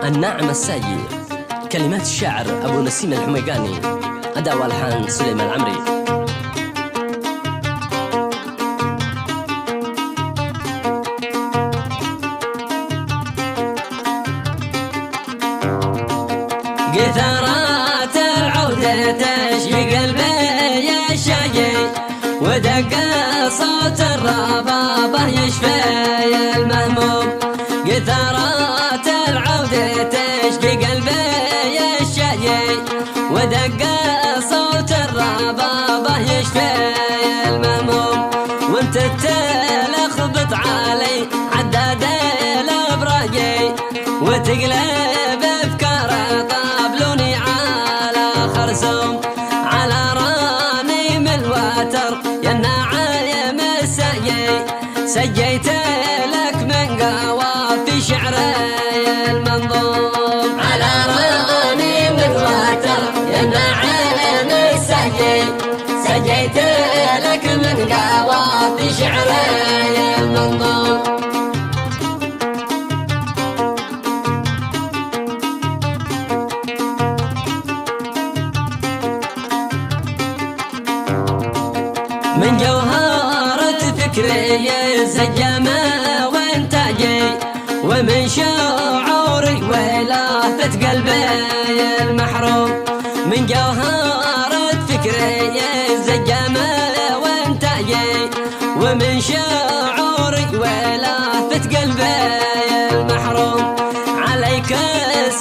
الناعم الساجي، كلمات الشاعر أبو نسيم الحميقاني، أداء والحان سليمان العمري. قثرات العودة تشفي قلبي يا الشاقي، ودق صوت الربابة يشفي المهموم. قثرات العودة تشفي قلبي يا الشاقي، ودق صوت الربابة يشفي المهموم. وانت تلخبط علي عداد الابراجي، وتقلب افكار طابلوني على خرسوم. على رانيم الوتر يا الناعم الساقي، سجيت لك من قوافي شعري المنظوم. على رانيم الوتر يا الناعم الساقي، سجيت لك من قوافي شعري المنظوم. من جوهرة فكري الزجامة وانتاجي، ومن شعوري ولافة قلبي المحروم. من جوهرة فكري الزجامة وانتاجي، ومن شعوري ولافة قلبي المحروم. عليك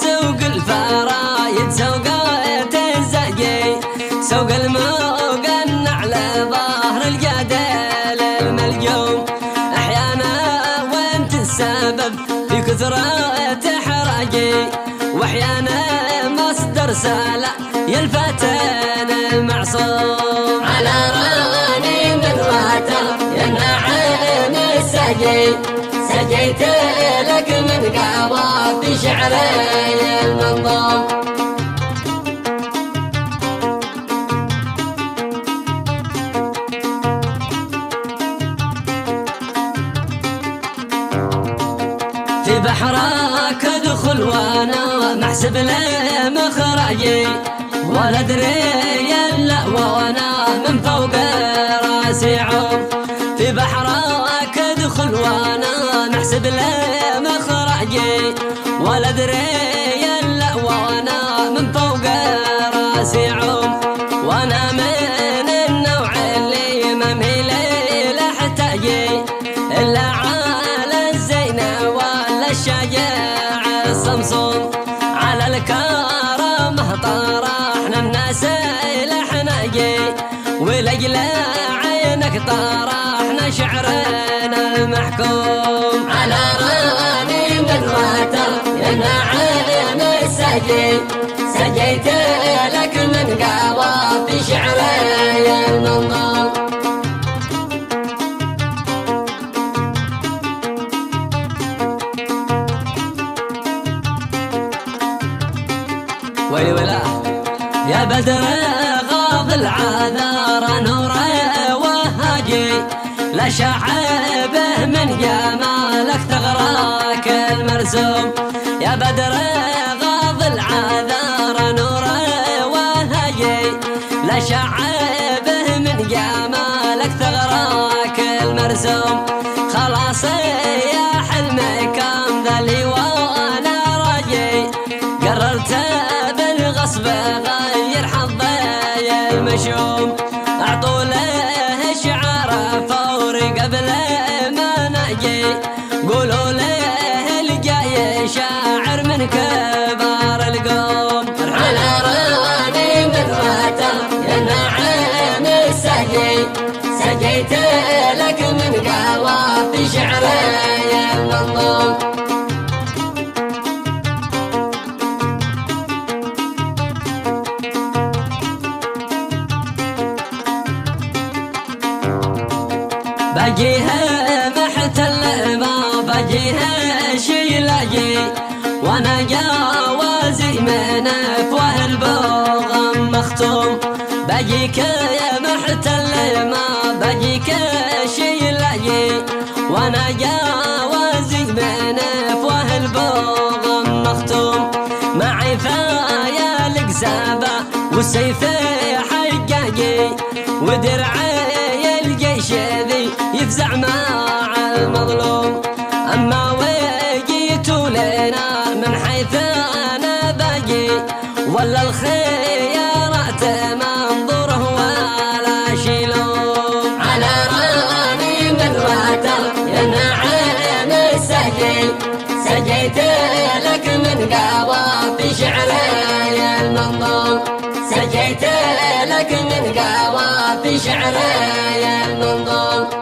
سوق الفرايد سوقات الزاقي، سوق المقنع على ظهر الجدل الملجوم. احيانا وانت السبب في كثرة احراجي، واحيانا مصدر سلا يلفتن المعصوم. على راني الوتر يا الناعم الساقي، سجيت لك من قوافي شعري المنظوم. في بحرك ادخل وانا محسب لي مخرجي، ولا ادري الا وانا من فوق راسي عوم. في بحرك ادخل وانا محسب لي مخرجي، ولا ادري الا وانا من فوق راسي عوم. وانا من النوع اللي ما ميلي لاحتاجي الا على الزينه ولا الشجاع الصمصوم. على الكرامه طرحنا الناس لحناجي، ولجل عينك طرحنا شعرنا المحكوم. على راني الوتر يا الناعم الساقي، سجيت لك من قوافي شعري المنظوم. ويلي ولا يا بدر غاض العذار نوره وهاجي، لا شعبه من جمالك تغراك المرسوم. يا بدر غاض العذار نوره وهاجي، لا شعبه من جمالك تغراك المرسوم. خلاص يا حلمي كان ذلي وانا راجي، قررت بالغصب غير حظي المشوم. اعطوا له شعار فوري قبل ما نجي، قولوا له الجاي شاعر من كبار القوم. على راني الوتر يا الناعم الساقي، سجيت لك من قوافي شعري المنظوم. باجيها محتل ما باجيها شي لاقي، وانا جوازي من افواه البغم مختوم. باجيك يا محتل ما باجيك شي لاقي، وانا جوازي من افواه البوغم مختوم، معي فايا القسابة والسيف حقاقي، ودرعي الجيش ذي يفزع مع المظلوم. اما وجيتوا لنا من حيث انا باقي، ولا الخيارات منظوره ولا شيلوم. على راني من الوتر يا نعيم السقي، سقيت لك من قوافي شعري المنظوم، سقيت لك من قوافي شعري المنظوم.